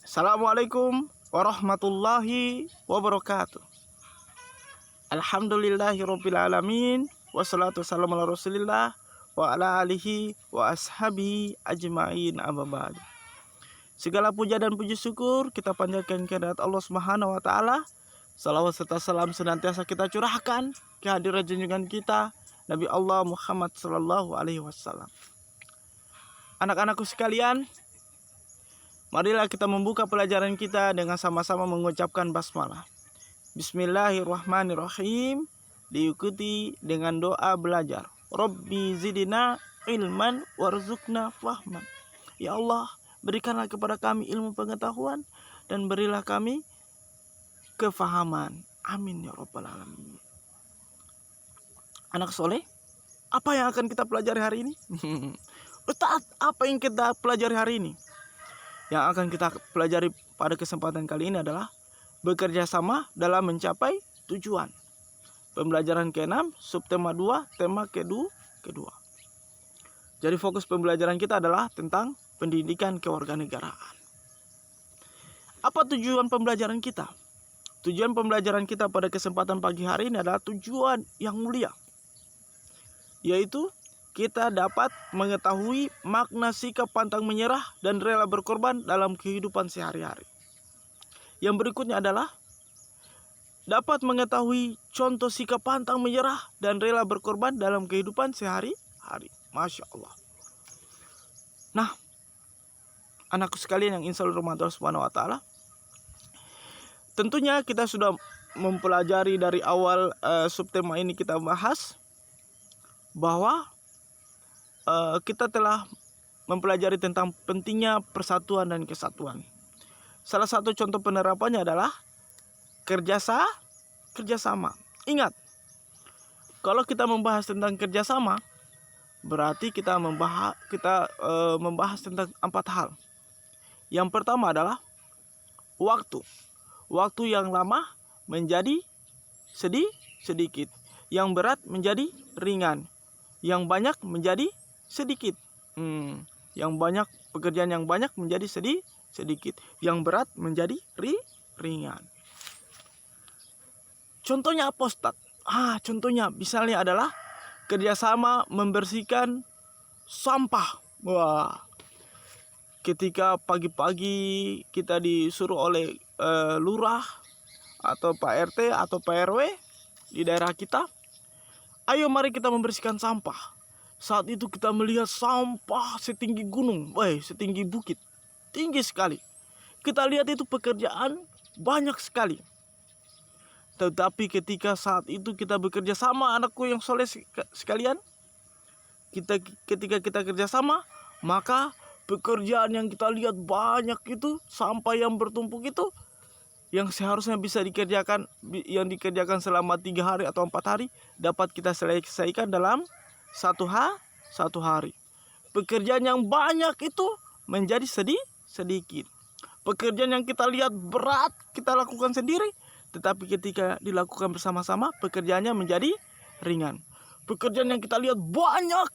Assalamualaikum warahmatullahi wabarakatuh. Alhamdulillahirabbil alamin wassalatu wassalamu ala Rasulillah wa ala alihi wa ashabihi ajmain, amma ba'du. Segala puja dan puji syukur kita panjatkan kehadirat Allah Subhanahu wa taala. Salawat serta salam senantiasa kita curahkan ke hadirat junjungan kita Nabi Allah Muhammad sallallahu alaihi wasallam. Anak-anakku sekalian, marilah kita membuka pelajaran kita dengan sama-sama mengucapkan basmalah. Bismillahirrahmanirrahim. Diikuti dengan doa belajar. Rabbi zidna ilman warzuqna fahman. Ya Allah, berikanlah kepada kami ilmu pengetahuan dan berilah kami kefahaman. Amin ya rabbal alamin. Anak soleh, apa yang akan kita pelajari hari ini? Ustaz, apa yang kita pelajari hari ini? Yang akan kita pelajari pada kesempatan kali ini adalah bekerja sama dalam mencapai tujuan. Pembelajaran ke-6, subtema 2, tema kedua. Jadi fokus pembelajaran kita adalah tentang pendidikan kewarganegaraan. Apa tujuan pembelajaran kita? Tujuan pembelajaran kita pada kesempatan pagi hari ini adalah tujuan yang mulia, yaitu kita dapat mengetahui makna sikap pantang menyerah dan rela berkorban dalam kehidupan sehari-hari. Yang berikutnya adalah dapat mengetahui contoh sikap pantang menyerah dan rela berkorban dalam kehidupan sehari-hari. Masya Allah. Nah, anakku sekalian yang insya Allah rahmat Allah Subhanahu wa taala, tentunya kita sudah mempelajari dari awal subtema ini kita bahas bahwa kita telah mempelajari tentang pentingnya persatuan dan kesatuan. Salah satu contoh penerapannya adalah kerjasama. Ingat, kalau kita membahas tentang kerjasama, berarti kita membahas tentang 4 hal. Yang pertama adalah waktu. Waktu yang lama menjadi sedikit. Yang berat menjadi ringan. Yang banyak menjadi sedikit. Yang banyak, pekerjaan yang banyak menjadi sedikit. Yang berat menjadi ringan. Contohnya apa, Ustaz? Contohnya misalnya adalah kerjasama membersihkan sampah. Wah, ketika pagi-pagi kita disuruh oleh lurah atau Pak RT atau Pak RW di daerah kita, ayo mari kita membersihkan sampah. Saat itu kita melihat sampah setinggi gunung, setinggi bukit, tinggi sekali. Kita lihat itu pekerjaan banyak sekali. Tetapi ketika saat itu kita bekerja sama, anakku yang soleh sekalian, ketika kita kerja sama, maka pekerjaan yang kita lihat banyak itu, sampah yang bertumpuk itu, yang seharusnya bisa dikerjakan selama 3 hari atau 4 hari, dapat kita selesaikan dalam satu hari. Pekerjaan yang banyak itu menjadi sedikit. Pekerjaan yang kita lihat berat kita lakukan sendiri, tetapi ketika dilakukan bersama-sama pekerjaannya menjadi ringan. Pekerjaan yang kita lihat banyak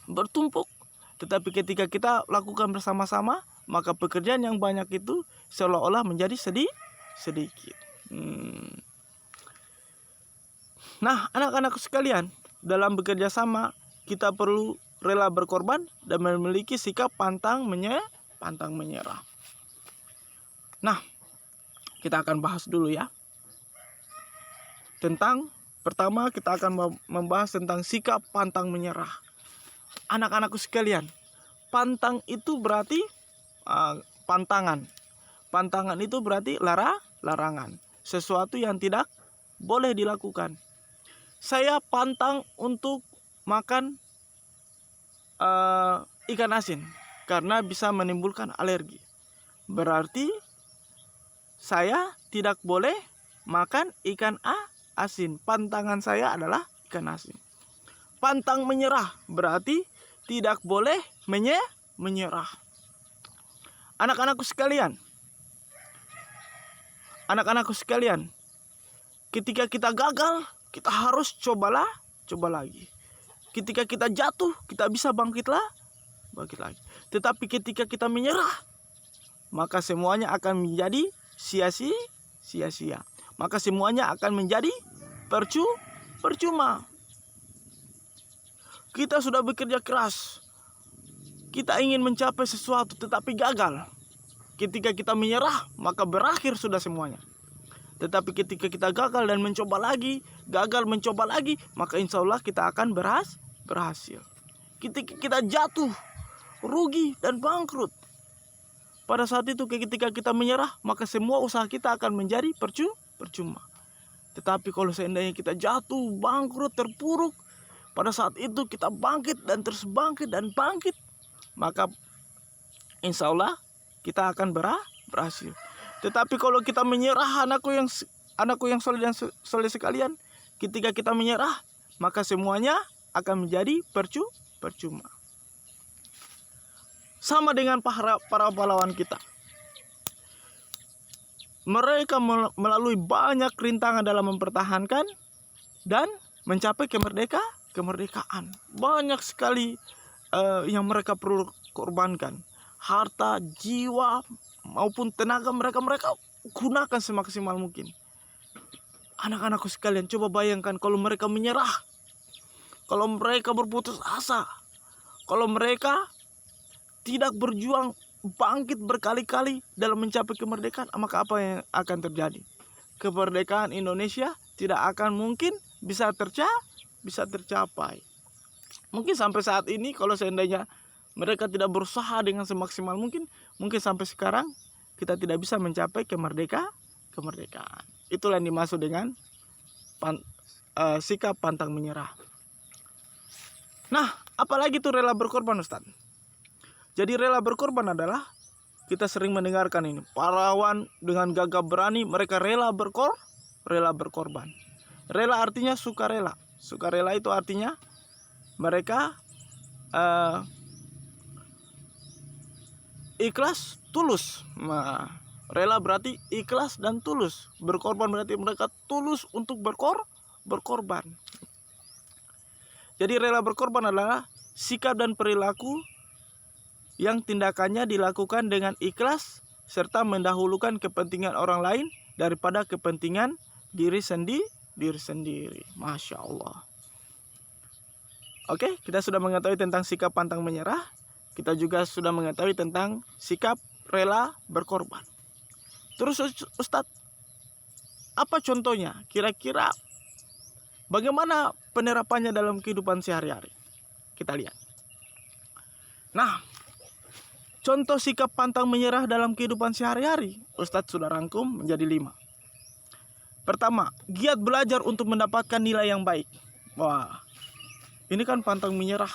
bertumpuk, tetapi ketika kita lakukan bersama-sama, maka pekerjaan yang banyak itu seolah-olah menjadi sedikit. Nah, anak-anak sekalian, dalam bekerja sama kita perlu rela berkorban dan memiliki sikap pantang menyerah. Nah, kita akan bahas dulu ya. Pertama kita akan membahas tentang sikap pantang menyerah. Anak-anakku sekalian, pantang itu berarti pantangan. Pantangan itu berarti larangan. Sesuatu yang tidak boleh dilakukan. Saya pantang untuk makan ikan asin karena bisa menimbulkan alergi. Berarti saya tidak boleh makan ikan asin. Pantangan saya adalah ikan asin. Pantang menyerah berarti tidak boleh menyerah. Anak-anakku sekalian, ketika kita gagal, kita harus coba lagi. Ketika kita jatuh, kita bisa bangkit lagi. Tetapi ketika kita menyerah, maka semuanya akan menjadi sia-sia. Maka semuanya akan menjadi percuma. Kita sudah bekerja keras. Kita ingin mencapai sesuatu tetapi gagal. Ketika kita menyerah, maka berakhir sudah semuanya. Tetapi ketika kita gagal dan mencoba lagi, maka insya Allah kita akan berhasil. Ketika kita jatuh, rugi dan bangkrut, pada saat itu ketika kita menyerah, maka semua usaha kita akan menjadi percuma. Tetapi kalau seandainya kita jatuh, bangkrut, terpuruk, pada saat itu kita bangkit dan terus bangkit, maka insya Allah kita akan berhasil. Tetapi kalau kita menyerah, anakku yang soleh sekalian, ketika kita menyerah, maka semuanya akan menjadi percuma. Sama dengan para pahlawan kita. Mereka melalui banyak rintangan dalam mempertahankan dan mencapai kemerdekaan. Banyak sekali yang mereka perlu korbankan. Harta, jiwa, maupun tenaga mereka gunakan semaksimal mungkin. Anak-anakku sekalian, coba bayangkan kalau mereka menyerah, kalau mereka berputus asa, kalau mereka tidak berjuang bangkit berkali-kali dalam mencapai kemerdekaan, maka apa yang akan terjadi? Kemerdekaan Indonesia tidak akan mungkin bisa tercapai. Mungkin sampai saat ini kalau seandainya mereka tidak berusaha dengan semaksimal mungkin sampai sekarang kita tidak bisa mencapai kemerdekaan. Itulah yang dimaksud dengan sikap pantang menyerah. Nah, apalagi itu rela berkorban, Ustaz? Jadi rela berkorban adalah, kita sering mendengarkan ini, pahlawan dengan gagah berani, mereka rela berkorban. Rela artinya sukarela. Sukarela itu artinya mereka ikhlas, tulus. Nah, rela berarti ikhlas dan tulus. Berkorban berarti mereka tulus untuk berkorban. Jadi rela berkorban adalah sikap dan perilaku yang tindakannya dilakukan dengan ikhlas serta mendahulukan kepentingan orang lain daripada kepentingan diri sendiri. Masya Allah. Oke, kita sudah mengetahui tentang sikap pantang menyerah. Kita juga sudah mengetahui tentang sikap rela berkorban. Terus Ustadz, apa contohnya? Kira-kira bagaimana penerapannya dalam kehidupan sehari-hari? Kita lihat. Nah, contoh sikap pantang menyerah dalam kehidupan sehari-hari, Ustadz sudah rangkum menjadi 5. Pertama, giat belajar untuk mendapatkan nilai yang baik. Wah, ini kan pantang menyerah.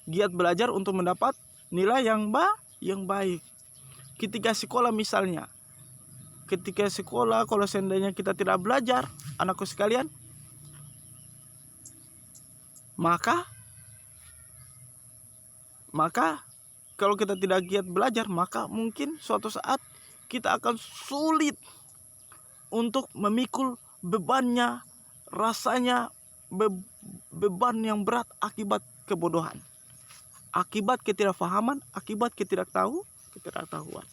Giat belajar untuk mendapat nilai yang baik. Ketika sekolah misalnya, kalau seandainya kita tidak belajar, anakku sekalian, maka kalau kita tidak giat belajar, maka mungkin suatu saat kita akan sulit untuk memikul bebannya, rasanya beban yang berat akibat kebodohan, akibat ketidakfahaman, akibat ketidaktahuan.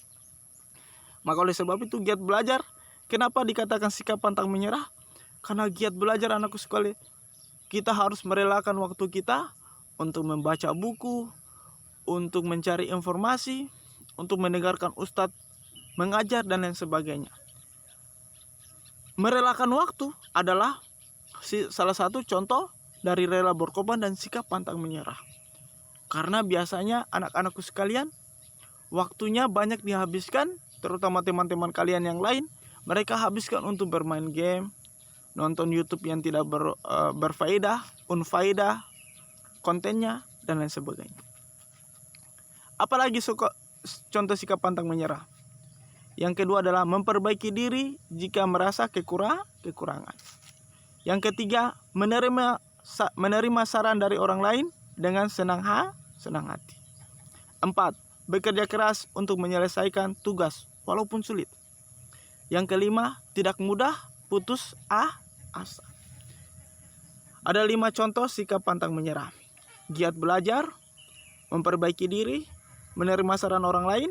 Maka oleh sebab itu giat belajar, kenapa dikatakan sikap pantang menyerah? Karena giat belajar, anakku sekalian, kita harus merelakan waktu kita untuk membaca buku, untuk mencari informasi, untuk mendengarkan ustadz mengajar dan lain sebagainya. Merelakan waktu adalah salah satu contoh dari rela berkorban dan sikap pantang menyerah. Karena biasanya anak-anakku sekalian, waktunya banyak dihabiskan, terutama teman-teman kalian yang lain, mereka habiskan untuk bermain game, nonton YouTube yang tidak berfaedah, unfaedah kontennya dan lain sebagainya. Apalagi contoh sikap pantang menyerah. Yang kedua adalah memperbaiki diri jika merasa kekurangan. Yang ketiga, menerima saran dari orang lain dengan senang hati. 4. Bekerja keras untuk menyelesaikan tugas walaupun sulit. Yang kelima, tidak mudah putus asa. Ada 5 contoh sikap pantang menyerah. Giat belajar, memperbaiki diri, menerima saran orang lain,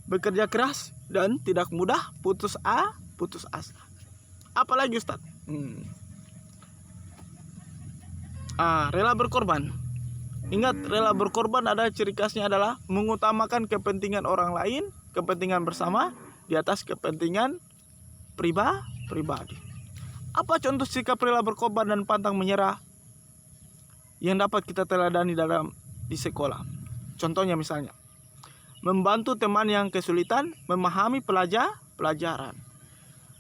bekerja keras, dan tidak mudah putus asa. Apalagi Ustaz? Rela berkorban. Ingat, rela berkorban ada ciri khasnya adalah mengutamakan kepentingan orang lain, kepentingan bersama di atas kepentingan pribadi. Apa contoh sikap rela berkorban dan pantang menyerah yang dapat kita teladani di sekolah? Contohnya misalnya, membantu teman yang kesulitan memahami pelajaran.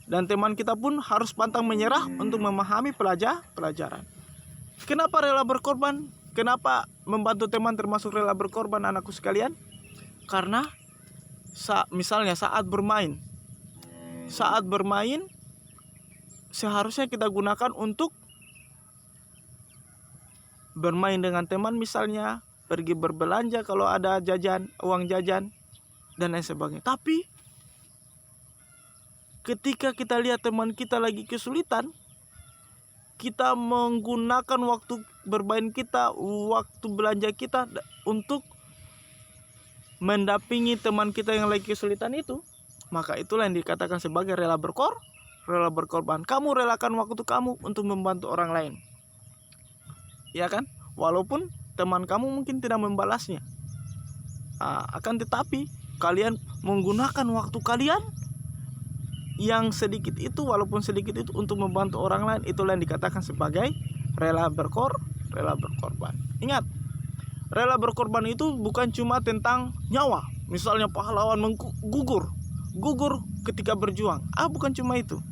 Dan teman kita pun harus pantang menyerah untuk memahami pelajaran. Kenapa rela berkorban? Kenapa membantu teman termasuk rela berkorban, anakku sekalian? Karena misalnya saat bermain seharusnya kita gunakan untuk bermain dengan teman, misalnya pergi berbelanja kalau ada uang jajan dan lain sebagainya. Tapi ketika kita lihat teman kita lagi kesulitan, kita menggunakan waktu bermain kita, waktu belanja kita untuk mendampingi teman kita yang lagi kesulitan itu, maka itulah yang dikatakan sebagai rela berkorban. Kamu relakan waktu kamu untuk membantu orang lain, ya kan? Walaupun teman kamu mungkin tidak membalasnya, akan tetapi kalian menggunakan waktu kalian yang sedikit itu, walaupun sedikit itu, untuk membantu orang lain. Itulah yang dikatakan sebagai rela berkorban. Ingat, rela berkorban itu bukan cuma tentang nyawa. Misalnya pahlawan gugur ketika berjuang. Bukan cuma itu.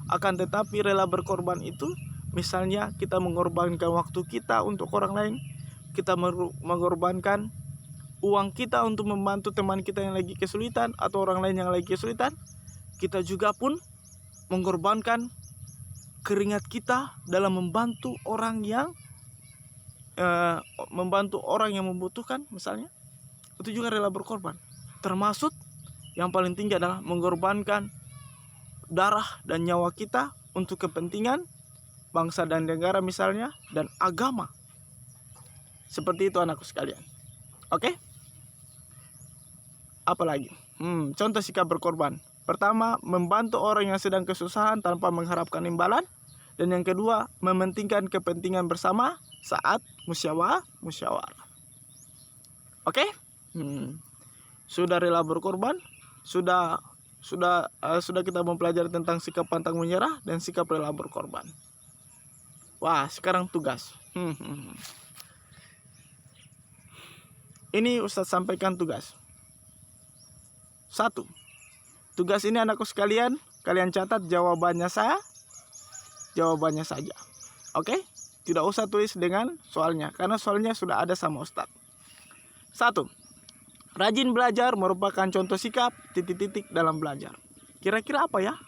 Akan tetapi rela berkorban itu, misalnya kita mengorbankan waktu kita untuk orang lain, kita mengorbankan uang kita untuk membantu teman kita yang lagi kesulitan atau orang lain yang lagi kesulitan. Kita juga pun mengorbankan keringat kita dalam membantu orang yang membutuhkan, misalnya. Itu juga rela berkorban. Termasuk yang paling tinggi adalah mengorbankan darah dan nyawa kita untuk kepentingan bangsa dan negara, misalnya, dan agama. Seperti itu, anakku sekalian. Oke? Apalagi? Contoh sikap berkorban. Pertama, membantu orang yang sedang kesusahan tanpa mengharapkan imbalan. Dan yang kedua, mementingkan kepentingan bersama saat musyawarah. Oke? Sudah rela berkorban, sudah kita mempelajari tentang sikap pantang menyerah dan sikap rela berkorban. Wah, sekarang tugas. Ini Ustadz sampaikan tugas. 1. Tugas ini, anakku sekalian, kalian catat jawabannya saja. Oke? Tidak usah tulis dengan soalnya, karena soalnya sudah ada sama Ustadz. 1. Rajin belajar merupakan contoh sikap ... dalam belajar. Kira-kira apa ya?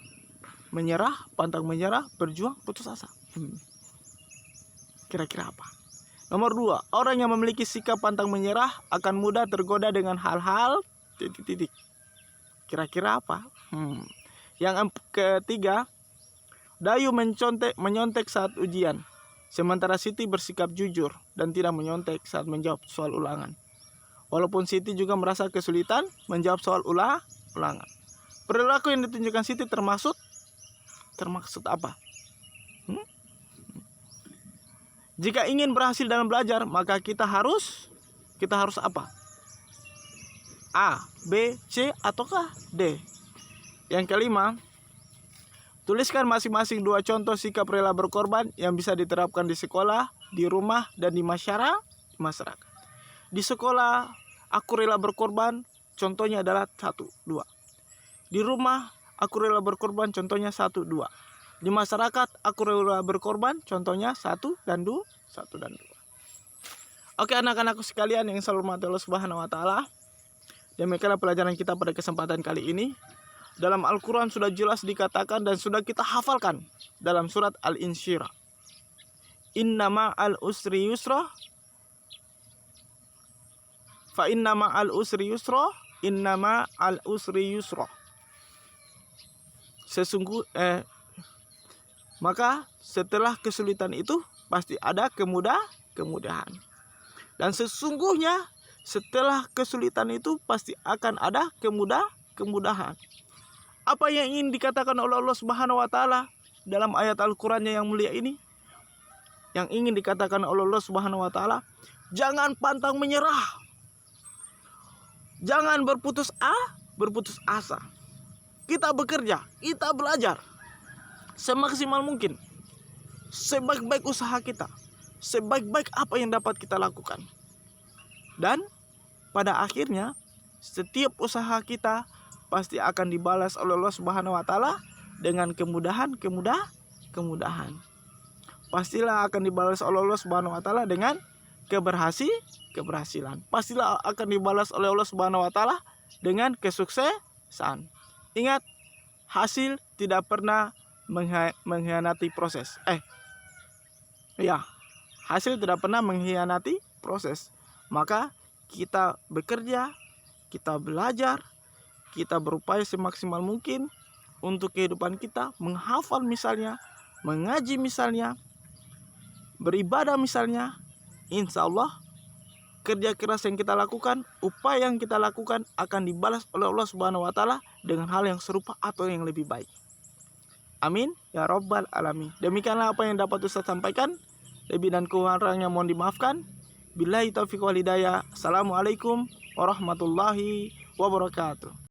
Menyerah, pantang menyerah, berjuang, putus asa. Kira-kira apa? Nomor 2. Orang yang memiliki sikap pantang menyerah akan mudah tergoda dengan hal-hal ... Kira-kira apa? Yang ketiga, Dayu menyontek saat ujian, sementara Siti bersikap jujur dan tidak menyontek saat menjawab soal ulangan. Walaupun Siti juga merasa kesulitan menjawab soal ulangan. Perilaku yang ditunjukkan Siti termaksud apa? Jika ingin berhasil dalam belajar, maka kita harus apa? A, B, C, ataukah D? Yang kelima, tuliskan masing-masing 2 contoh sikap rela berkorban yang bisa diterapkan di sekolah, di rumah, dan di masyarakat. Di sekolah, aku rela berkorban, contohnya adalah 1, 2. Di rumah, aku rela berkorban, contohnya 1, 2. Di masyarakat, aku rela berkorban, contohnya 1 dan 2. Oke, anak-anakku sekalian yang selalu mati Allah Subhanahu wa taala. Demikianlah pelajaran kita pada kesempatan kali ini. Dalam Al-Quran sudah jelas dikatakan dan sudah kita hafalkan dalam surat Al-Insyirah. Inna ma'al usri yusra. Fa inna ma'al usri yusra. Inna ma'al usri yusra. Maka setelah kesulitan itu pasti ada kemudahan. Dan sesungguhnya setelah kesulitan itu pasti akan ada kemudahan. Apa yang ingin dikatakan oleh Allah Subhanahu wa taala dalam ayat Al-Qur'annya yang mulia ini? Yang ingin dikatakan oleh Allah Subhanahu wa taala, jangan pantang menyerah. Jangan berputus asa. Kita bekerja, kita belajar semaksimal mungkin. Sebaik-baik usaha kita, sebaik-baik apa yang dapat kita lakukan. Dan pada akhirnya setiap usaha kita pasti akan dibalas oleh Allah Subhanahu wa taala dengan kemudahan. Pastilah akan dibalas oleh Allah Subhanahu wa taala dengan keberhasilan. Pastilah akan dibalas oleh Allah Subhanahu wa taala dengan kesuksesan. Ingat, hasil tidak pernah mengkhianati proses. Hasil tidak pernah mengkhianati proses. Maka kita bekerja, kita belajar, kita berupaya semaksimal mungkin untuk kehidupan kita, menghafal misalnya, mengaji misalnya, beribadah misalnya. Insya Allah kerja keras yang kita lakukan, upaya yang kita lakukan akan dibalas oleh Allah Subhanahu wa taala dengan hal yang serupa atau yang lebih baik. Amin ya rabbal alamin. Demikianlah apa yang dapat Ustaz sampaikan. Lebih dan kurangnya mohon dimaafkan. Billahi taufiq wal hidayah. Assalamualaikum warahmatullahi wabarakatuh.